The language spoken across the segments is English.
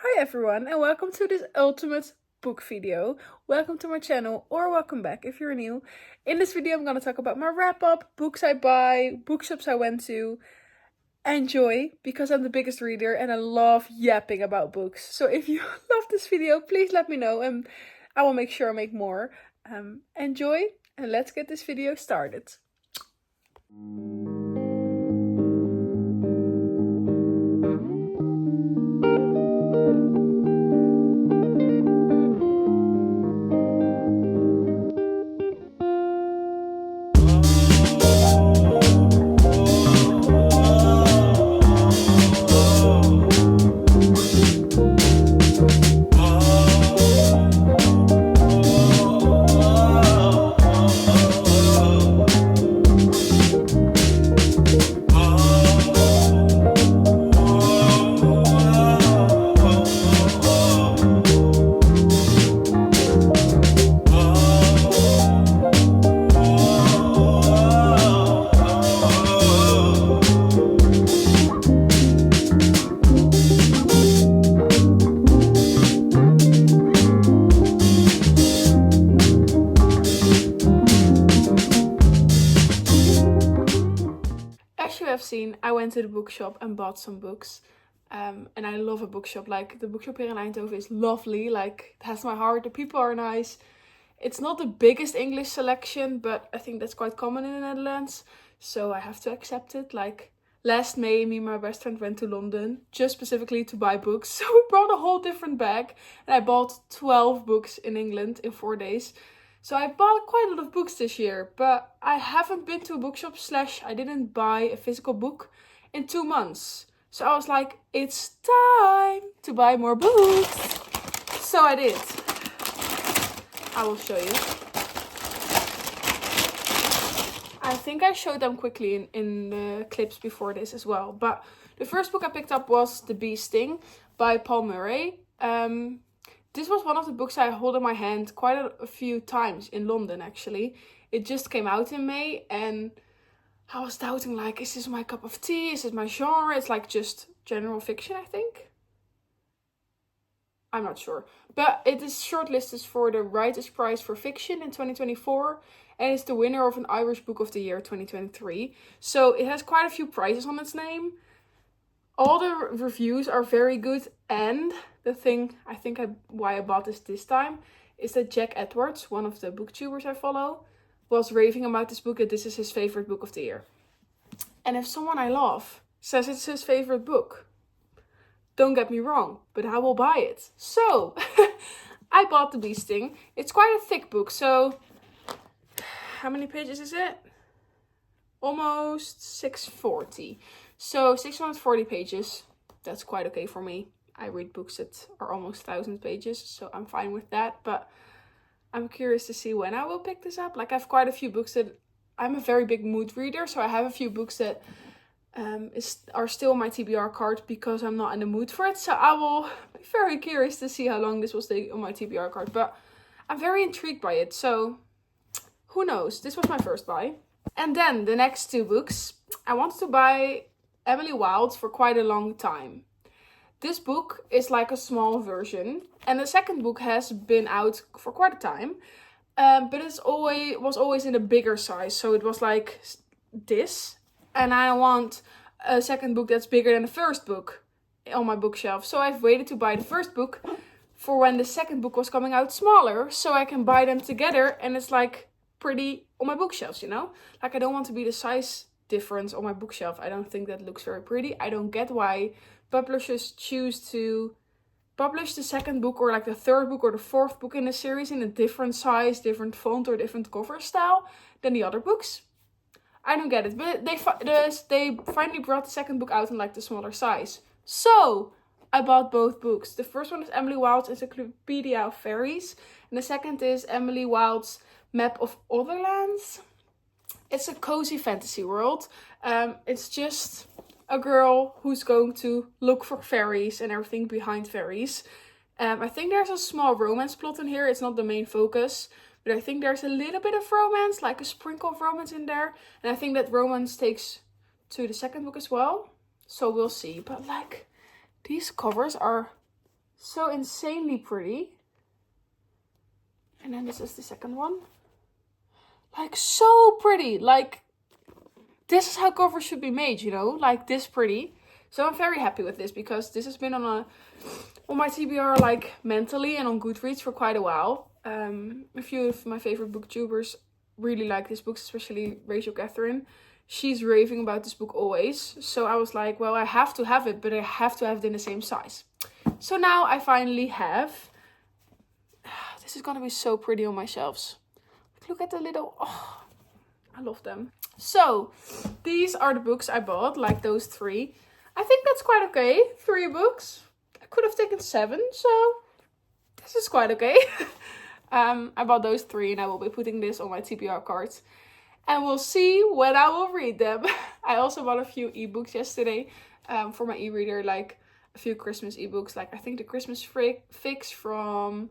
Hi everyone and welcome to this ultimate book video. Welcome to my channel or welcome back if you're new. In this video I'm going to talk about my wrap up, books I buy, bookshops I went to. Enjoy, because I'm the biggest reader and I love yapping about books. So if you love this video, please let me know and I will make sure I make more. Enjoy and let's get this video started. As you have seen, I went to the bookshop and bought some books. And I love a bookshop. Like, the bookshop here in Eindhoven is lovely. Like, it has my heart. The people are nice. It's not the biggest English selection, but I think that's quite common in the Netherlands. So I have to accept it. Like, last May, me and my best friend went to London just specifically to buy books. So we brought a whole different bag. And I bought 12 books in England in 4 days. So I bought quite a lot of books this year, but I haven't been to a bookshop / I didn't buy a physical book in 2 months. So I was like, it's time to buy more books. So I did. I will show you. I think I showed them quickly in the clips before this as well. But the first book I picked up was The Bee Sting by Paul Murray. This was one of the books I hold in my hand quite a few times in London, actually. It just came out in May and I was doubting, like, is this my cup of tea? Is it my genre? It's like just general fiction, I think. I'm not sure. But it is shortlisted for the Writers' Prize for Fiction in 2024. And it's the winner of an Irish Book of the Year 2023. So it has quite a few prizes on its name. All the reviews are very good, and the thing I think why I bought this time is that Jack Edwards, one of the booktubers I follow, was raving about this book, that this is his favorite book of the year. And if someone I love says it's his favorite book, don't get me wrong, but I will buy it. So I bought The Bee Sting. It's quite a thick book, so how many pages is it? Almost 640. So 640 pages, that's quite okay for me. I read books that are almost 1,000 pages, so I'm fine with that. But I'm curious to see when I will pick this up. Like, I have quite a few books that... I'm a very big mood reader, so I have a few books that are still on my TBR card because I'm not in the mood for it. So I will be very curious to see how long this will stay on my TBR card. But I'm very intrigued by it, so who knows? This was my first buy. And then the next 2 books, I wanted to buy Emily Wilde's for quite a long time. This book is like a small version, and the second book has been out for quite a time, but was always in a bigger size, so it was like this, and I want a second book that's bigger than the first book on my bookshelf. So I've waited to buy the first book for when the second book was coming out smaller, so I can buy them together, and it's like pretty on my bookshelves, you know? Like, I don't want to be the size difference on my bookshelf. I don't think that looks very pretty. I don't get why publishers choose to publish the second book or like the third book or the fourth book in a series in a different size, different font, or different cover style than the other books. I don't get it. But they finally brought the second book out in like the smaller size. So I bought both books. The first one is Emily Wilde's Encyclopedia of Fairies, and the second is Emily Wilde's Map of Otherlands. It's a cozy fantasy world. It's just a girl who's going to look for fairies and everything behind fairies. I think there's a small romance plot in here. It's not the main focus, but I think there's a little bit of romance, like a sprinkle of romance in there. And I think that romance takes to the second book as well. So we'll see. But like, these covers are So insanely pretty. And then this is the second one. Like, so pretty. Like, this is how covers should be made, you know? Like, this pretty. So I'm very happy with this because this has been on my TBR, like, mentally and on Goodreads for quite a while. A few of my favorite booktubers really like this book, especially Rachel Catherine. She's raving about this book always. So I was like, well, I have to have it, but I have to have it in the same size. So now I finally have. This is gonna be so pretty on my shelves. Look at the little, oh, I love them. So these are the books I bought, like those 3. I think that's quite okay. 3 books. I could have taken 7, so this is quite okay. I bought those 3 and I will be putting this on my TBR cards. And we'll see when I will read them. I also bought a few ebooks yesterday for my e-reader, like a few Christmas ebooks. Like I think the Christmas Fix from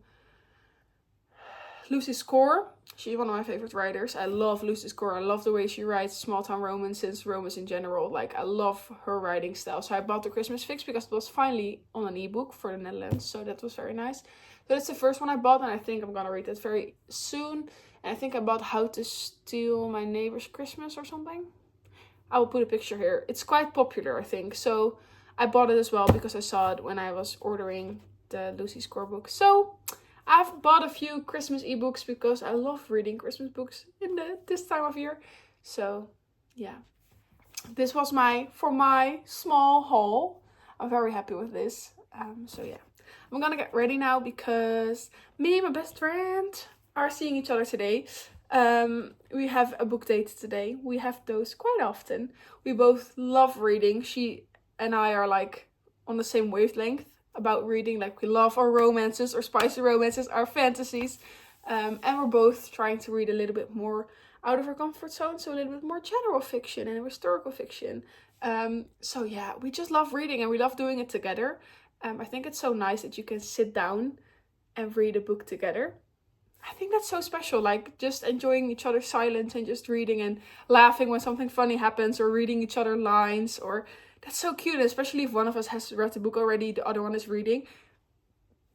Lucy Score. She's one of my favorite writers. I love Lucy Score. I love the way she writes small town romances, romance in general. Like I love her writing style. So I bought the Christmas Fix because it was finally on an ebook for the Netherlands. So that was very nice. So that's the first one I bought and I think I'm gonna read it very soon. And I think I bought How to Steal My Neighbor's Christmas or something. I will put a picture here. It's quite popular, I think. So I bought it as well because I saw it when I was ordering the Lucy Score book. So I've bought a few Christmas ebooks because I love reading Christmas books in this time of year. So yeah, this was my small haul. I'm very happy with this. So yeah, I'm gonna get ready now because me and my best friend are seeing each other today. We have a book date today. We have those quite often. We both love reading. She and I are like on the same wavelength about reading. Like we love our romances, our spicy romances, our fantasies. And we're both trying to read a little bit more out of our comfort zone. So a little bit more general fiction and historical fiction. So yeah, we just love reading and we love doing it together. I think it's so nice that you can sit down and read a book together. I think that's so special, like just enjoying each other's silence and just reading and laughing when something funny happens or reading each other lines. Or that's so cute, especially if one of us has read the book already, the other one is reading.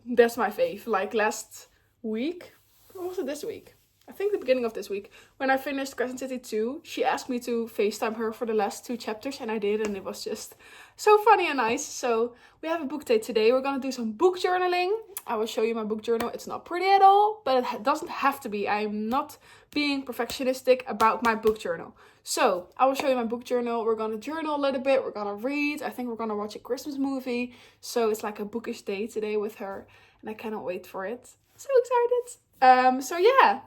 That's my fave. Like last week, or was it this week? I think the beginning of this week, when I finished Crescent City 2, she asked me to FaceTime her for the last 2 chapters and I did, and it was just so funny and nice. So we have a book date today. We're gonna do some book journaling. I will show you my book journal. It's not pretty at all, but it doesn't have to be. I'm not being perfectionistic about my book journal. So I will show you my book journal. We're gonna journal a little bit. We're gonna read. I think we're gonna watch a Christmas movie. So it's like a bookish day today with her, and I cannot wait for it. So excited. So yeah.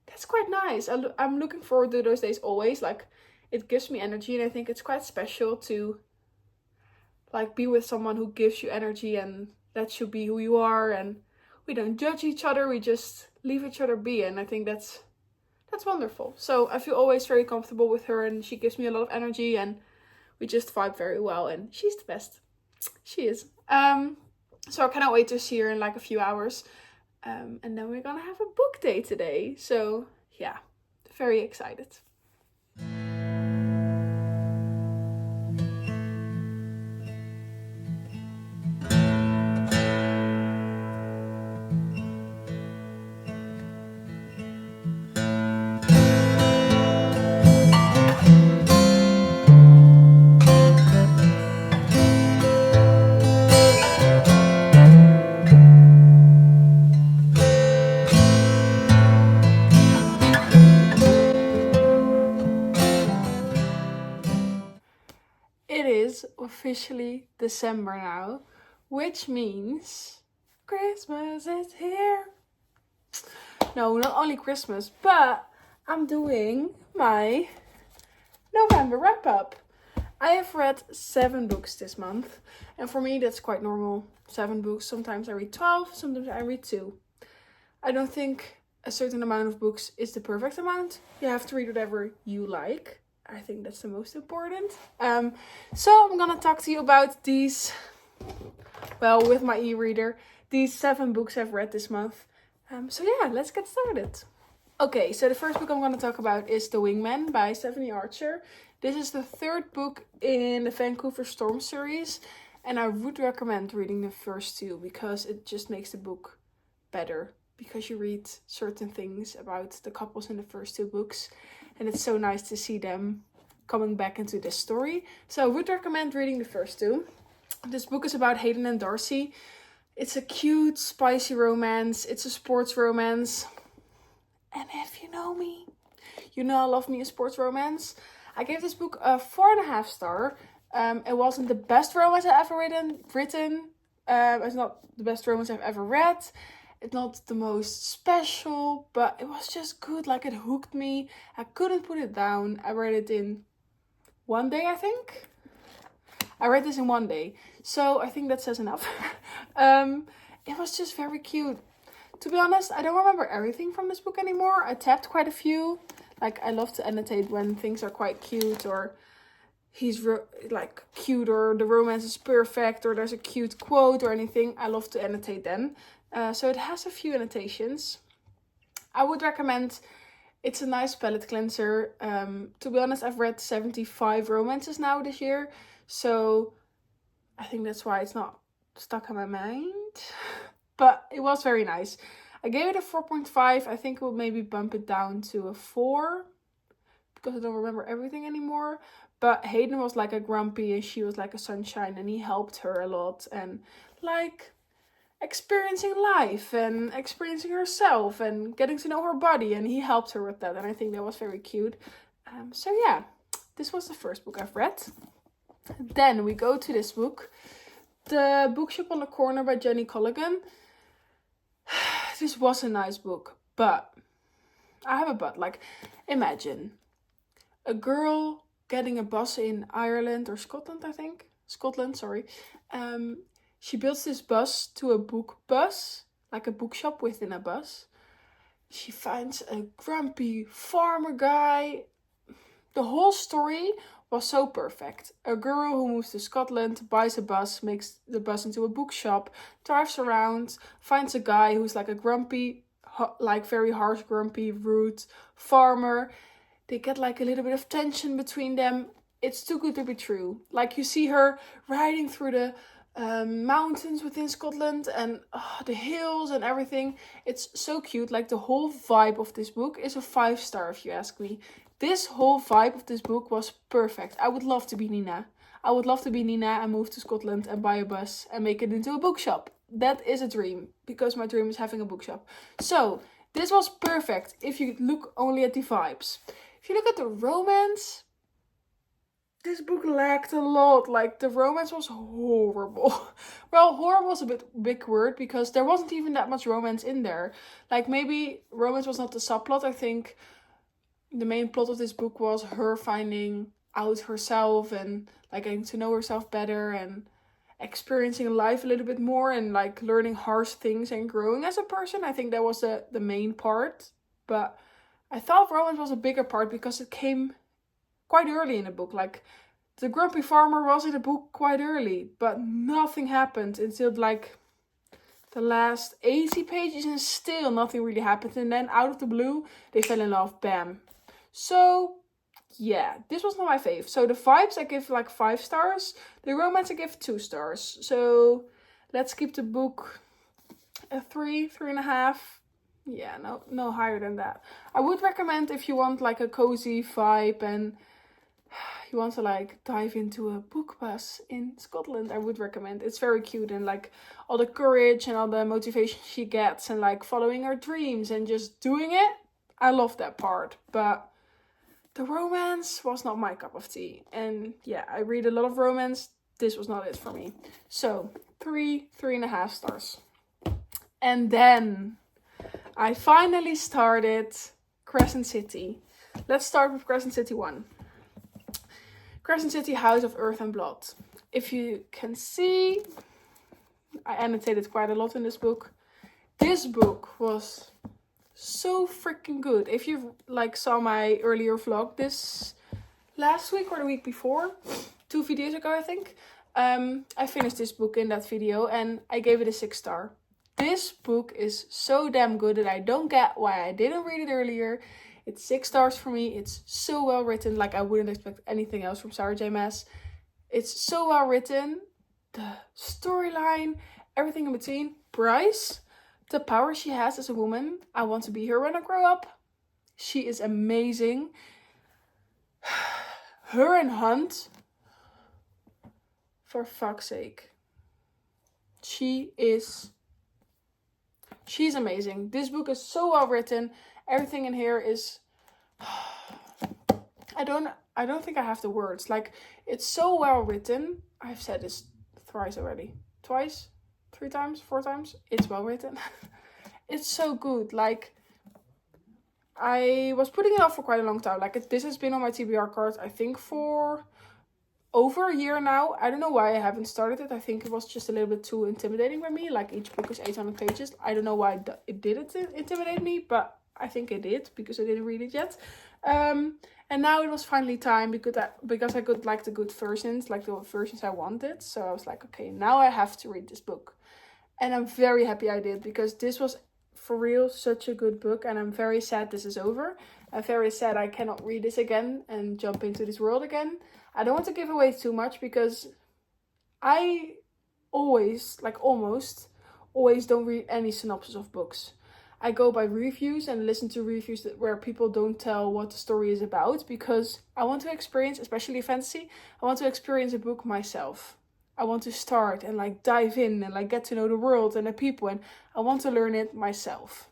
That's quite nice. I'm looking forward to those days always. Like, it gives me energy, and I think it's quite special to like be with someone who gives you energy and lets you be who you are, and we don't judge each other. We just leave each other be, and I think that's wonderful. So I feel always very comfortable with her, and she gives me a lot of energy, and we just vibe very well, and she's the best. She is. So I cannot wait to see her in like a few hours. And then we're gonna have a book day today. So yeah, very excited. It is officially December now, which means Christmas is here. No, not only Christmas, but I'm doing my November wrap up. I have read 7 books this month, and for me that's quite normal. 7 books, sometimes I read 12, sometimes I read 2. I don't think a certain amount of books is the perfect amount. You have to read whatever you like. I think that's the most important. So I'm gonna talk to you about these, well, with my e-reader, these 7 books I've read this month. So yeah, let's get started. Okay, so the first book I'm gonna talk about is The Wingman by Stephanie Archer. This is the 3rd book in the Vancouver Storm series. And I would recommend reading the first two because it just makes the book better. Because you read certain things about the couples in the first two books. And it's so nice to see them coming back into this story. So I would recommend reading the first two. This book is about Hayden and Darcy. It's a cute, spicy romance. It's a sports romance. And if you know me, you know I love me a sports romance. I gave this book a 4.5 star. It wasn't the best romance I've ever written. It's not the best romance I've ever read. It's not the most special, but it was just good. Like, it hooked me. I couldn't put it down. I read it in one day, I think. I read this in one day. So I think that says enough. It was just very cute. To be honest, I don't remember everything from this book anymore. I tapped quite a few. Like, I love to annotate when things are quite cute, or he's cute, or the romance is perfect, or there's a cute quote or anything. I love to annotate them. So it has a few annotations. I would recommend. It's a nice palette cleanser. To be honest, I've read 75 romances now this year. So I think that's why it's not stuck in my mind. But it was very nice. I gave it a 4.5. I think we'll maybe bump it down to a 4. Because I don't remember everything anymore. But Hayden was like a grumpy and she was like a sunshine. And he helped her a lot. And like experiencing life and experiencing herself and getting to know her body, and he helped her with that, and I think that was very cute. So yeah, this was the first book I've read. Then we go to this book, The Bookshop on the Corner by Jenny Colligan. This was a nice book, but I have a but. Like, imagine a girl getting a bus in Ireland or Scotland, I think. Scotland, sorry. She builds this bus to a book bus, like a bookshop within a bus. She finds a grumpy farmer guy. The whole story was so perfect. A girl who moves to Scotland, buys a bus, makes the bus into a bookshop, drives around, finds a guy who's like a grumpy, like very harsh, grumpy, rude farmer. They get like a little bit of tension between them. It's too good to be true. Like, you see her riding through the mountains within Scotland and the hills and everything. It's so cute. Like, the whole vibe of this book is a 5 star if you ask me. This whole vibe of this book was perfect. I would love to be Nina. I would love to be Nina and move to Scotland and buy a bus and make it into a bookshop. That is a dream, because my dream is having a bookshop. So this was perfect if you look only at the vibes. If you look at the romance, this book lacked a lot. Like, the romance was horrible. Well, horrible was a big word, because there wasn't even that much romance in there. Like, maybe romance was not the subplot. I think the main plot of this book was her finding out herself and like getting to know herself better and experiencing life a little bit more and like learning harsh things and growing as a person. I think that was the main part. But I thought romance was a bigger part because it came quite early in the book. Like, the grumpy farmer was in the book quite early, but nothing happened until like the last 80 pages, and still nothing really happened. And then out of the blue, they fell in love. Bam. So yeah, this was not my fave. So the vibes I give like 5 stars. The romance I give 2 stars. So let's keep the book a 3.5. Yeah, no higher than that. I would recommend, if you want like a cozy vibe and you want to like dive into a book bus in Scotland, I would recommend. It's very cute, and like all the courage and all the motivation she gets and like following her dreams and just doing it. I love that part, but the romance was not my cup of tea. And yeah, I read a lot of romance. This was not it for me. So 3.5 stars. And then I finally started Crescent City. Let's start with Crescent City 1. Crescent City, House of Earth and Blood. If you can see, I annotated quite a lot in this book. This book was so freaking good. If you like saw my earlier vlog this last week or the week before, 2 videos ago I think, I finished this book in that video and I gave it a 6 star. This book is so damn good that I don't get why I didn't read it earlier. It's 6 stars for me. It's so well written. Like, I wouldn't expect anything else from Sarah J. Maas. It's so well written. the storyline, everything in between. Bryce, the power she has as a woman. I want to be her when I grow up. She is amazing. Her and Hunt, for fuck's sake. She's amazing. This book is so well written. Everything in here is I don't think I have the words. Like, it's so well written. I've said this thrice already. Twice? 3 times? 4 times? It's well written. It's so good. Like, I was putting it off for quite a long time. Like, this has been on my TBR card, I think, for over a year now. I don't know why I haven't started it. I think it was just a little bit too intimidating for me. Like, each book is 800 pages. I don't know why it did intimidate me, but I think it did because I didn't read it yet. And now it was finally time because I got like the good versions, like the versions I wanted. So I was like, okay, now I have to read this book. And I'm very happy I did, because this was for real such a good book, and I'm very sad this is over. I'm very sad I cannot read this again and jump into this world again. I don't want to give away too much, because I almost don't read any synopsis of books. I go by reviews and listen to reviews where people don't tell what the story is about, because I want to experience, especially fantasy, I want to experience a book myself. I want to start and like dive in and like get to know the world and the people, and I want to learn it myself.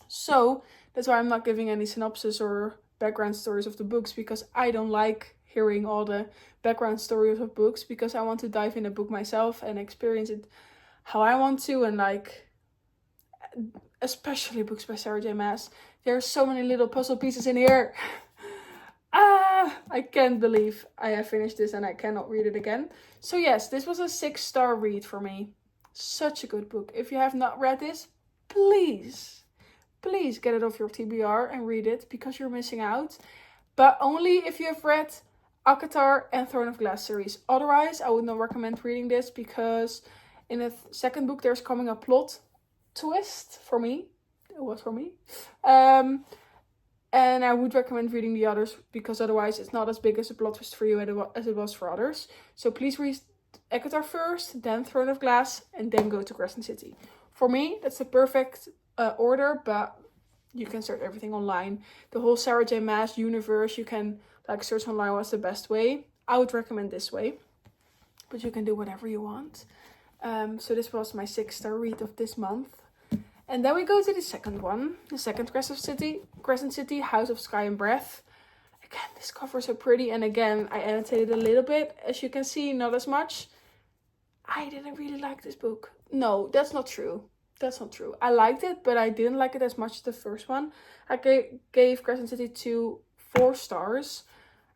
So that's why I'm not giving any synopsis or background stories of the books, because I don't like hearing all the background stories of books, because I want to dive in a book myself and experience it how I want to. And like, especially books by Sarah J Maas, there are so many little puzzle pieces in here. I can't believe I have finished this and I cannot read it again. So yes, this was a 6-star read for me. Such a good book. If you have not read this, please get it off your TBR and read it, because you're missing out. But only if you have read ACOTAR and Throne of Glass series. Otherwise, I would not recommend reading this, because in the second book there's coming a plot twist for me. It was for me. And I would recommend reading the others, because otherwise it's not as big as a plot twist for you as it was for others. So please read ACOTAR first, then Throne of Glass, and then go to Crescent City. For me, that's the perfect order, but you can search everything online. The whole Sarah J Maas universe, you can like search online what's the best way. I would recommend this way, but you can do whatever you want. So this was my 6-star read of this month. And then we go to the second one, the second Crescent City, House of Sky and Breath. Again, this cover is so pretty, and again, I annotated a little bit. As you can see, not as much. I didn't really like this book. No, that's not true. I liked it, but I didn't like it as much as the first one. I gave Crescent City 4 stars.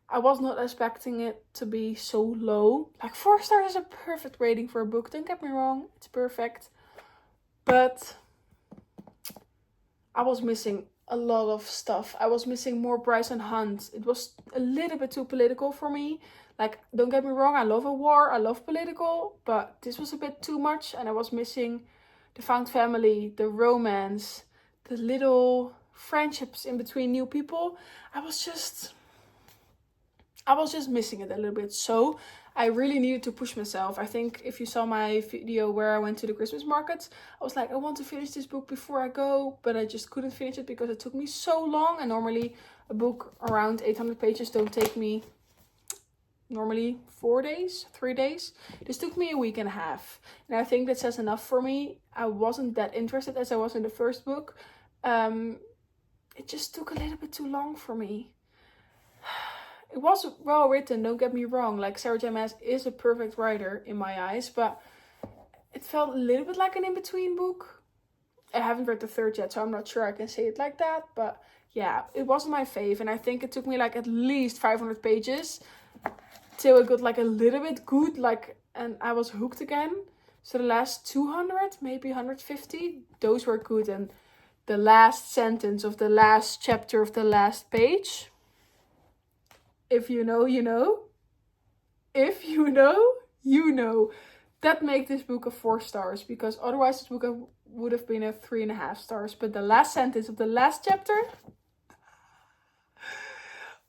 I was not expecting it to be so low. Like, 4 stars is a perfect rating for a book. Don't get me wrong, it's perfect. But I was missing a lot of stuff. I was missing more Bryce and Hunt. It was a little bit too political for me. Like, don't get me wrong, I love a war, I love political, but this was a bit too much, and I was missing the found family, the romance, the little friendships in between new people. I was just missing it a little bit. So I really needed to push myself. I think if you saw my video where I went to the Christmas market, I was like, I want to finish this book before I go, but I just couldn't finish it because it took me so long. And normally a book around 800 pages don't take me normally 4 days, 3 days. This took me a week and a half. And I think that says enough for me. I wasn't that interested as I was in the first book. It just took a little bit too long for me. It was well written, don't get me wrong. Like, Sarah J Maas is a perfect writer in my eyes, but it felt a little bit like an in-between book. I haven't read the third yet, so I'm not sure I can say it like that. But yeah, it wasn't my fave, and I think it took me like at least 500 pages till it got like a little bit good, like, and I was hooked again. So the last 200, maybe 150, those were good, and the last sentence of the last chapter of the last page, if you know, you know. If you know, you know. That makes this book a 4 stars, because otherwise this book would have been a 3.5 stars. But the last sentence of the last chapter,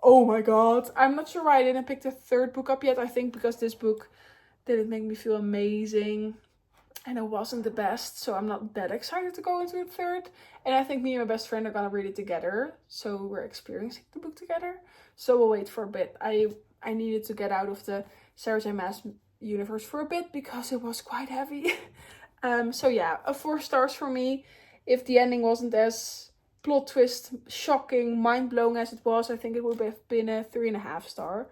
oh my god. I'm not sure why I didn't pick the third book up yet. I think because this book didn't make me feel amazing. And it wasn't the best, so I'm not that excited to go into the third. And I think me and my best friend are gonna read it together. So we're experiencing the book together. So we'll wait for a bit. I needed to get out of the Sarah J Maas universe for a bit because it was quite heavy. So yeah, a 4 stars for me. If the ending wasn't as plot twist, shocking, mind-blowing as it was, I think it would have been a 3.5 star.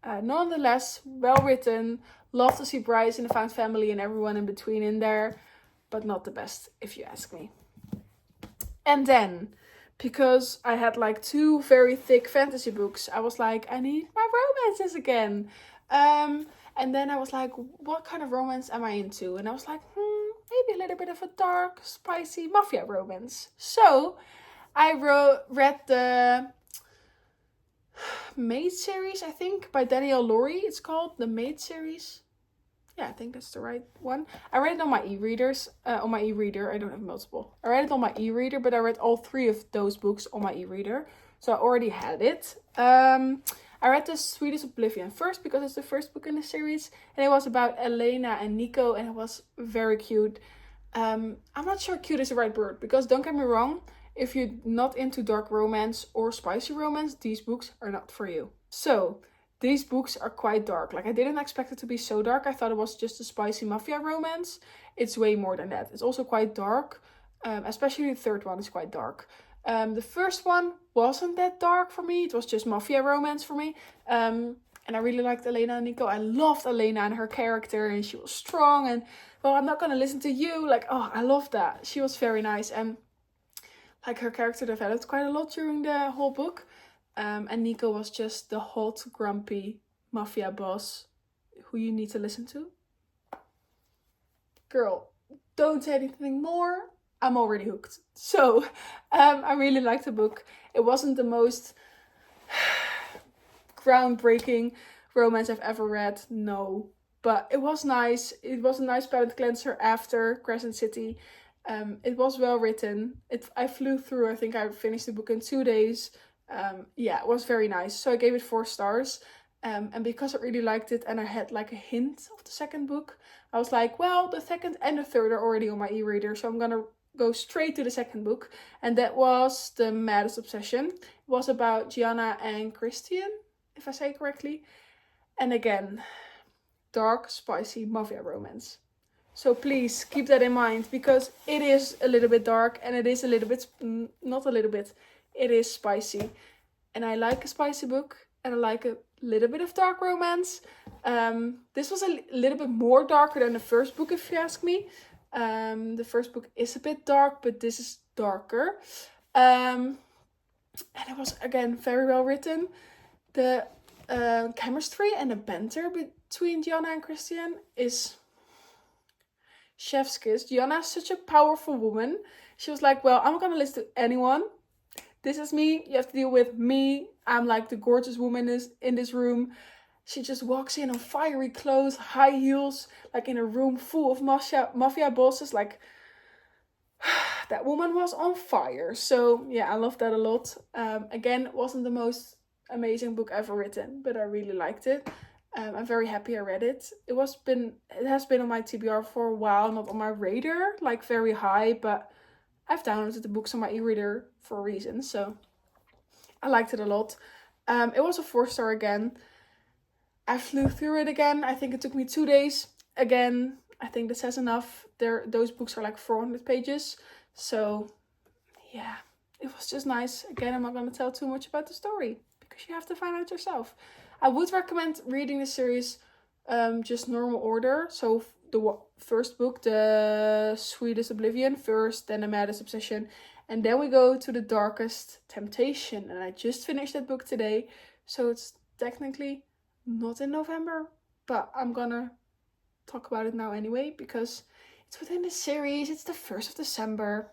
Nonetheless, well written. Love to see Bryce and the Found Family and everyone in between in there. But not the best, if you ask me. And then, because I had like 2 very thick fantasy books, I was like, I need my romances again. And then I was like, what kind of romance am I into? And I was like, maybe a little bit of a dark, spicy mafia romance. So I read the Maid series, I think, by Danielle Laurie. It's called the Maid series. Yeah, I think that's the right one. I read it on my e-readers. On my e-reader. I don't have multiple. I read it on my e-reader, but I read all 3 of those books on my e-reader. So I already had it. I read The Sweetest Oblivion first because it's the first book in the series. And it was about Elena and Nico, and it was very cute. I'm not sure cute is the right word, because don't get me wrong, if you're not into dark romance or spicy romance, these books are not for you. So, these books are quite dark. Like, I didn't expect it to be so dark. I thought it was just a spicy mafia romance. It's way more than that. It's also quite dark. Especially the third one is quite dark. The first one wasn't that dark for me. It was just mafia romance for me. And I really liked Elena and Nico. I loved Elena and her character. And she was strong. And, well, I'm not going to listen to you. Like, oh, I love that. She was very nice. And, like, her character developed quite a lot during the whole book. And Nico was just the hot, grumpy mafia boss who you need to listen to. Girl, don't say anything more. I'm already hooked. So, I really liked the book. It wasn't the most groundbreaking romance I've ever read. No. But it was nice. It was a nice palate cleanser after Crescent City. It was well written. I flew through. I think I finished the book in 2 days. Yeah, it was very nice. So I gave it 4 stars. And because I really liked it and I had like a hint of the second book, I was like, well, the second and the third are already on my e-reader. So I'm gonna go straight to the second book. And that was The Maddest Obsession. It was about Gianna and Christian, if I say it correctly. And again, dark, spicy mafia romance. So please keep that in mind, because it is a little bit dark and it is a little bit, not a little bit, it is spicy. And I like a spicy book and I like a little bit of dark romance. This was a little bit more darker than the first book, if you ask me. The first book is a bit dark, but this is darker. And it was, again, very well written. The chemistry and the banter between Gianna and Christian is chef's kiss. Gianna is such a powerful woman. She was like, well, I'm not gonna listen to anyone. This is me. You have to deal with me. I'm like the gorgeous woman in this room. She just walks in on fiery clothes, high heels, like in a room full of mafia bosses. Like, that woman was on fire. So yeah, I love that a lot. Again, it wasn't the most amazing book ever written, but I really liked it. I'm very happy I read it. It has been on my TBR for a while, not on my radar, like very high, but I've downloaded the books on my e-reader for a reason, so I liked it a lot. It was a 4-star again. I flew through it again. I think it took me 2 days. Again, I think that says enough. Those books are like 400 pages. So, yeah, it was just nice. Again, I'm not going to tell too much about the story, because you have to find out yourself. I would recommend reading the series just normal order. So the first book, The Sweetest Oblivion, first, then The Maddest Obsession. And then we go to The Darkest Temptation. And I just finished that book today. So it's technically not in November. But I'm gonna talk about it now anyway, because it's within the series. It's the 1st of December.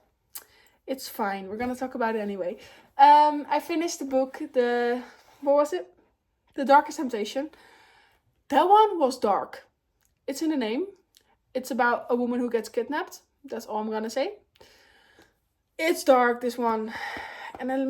It's fine. We're gonna talk about it anyway. I finished the book, what was it? The Darkest Temptation. That one was dark. It's in the name. It's about a woman who gets kidnapped. That's all I'm gonna say. It's dark, this one. And then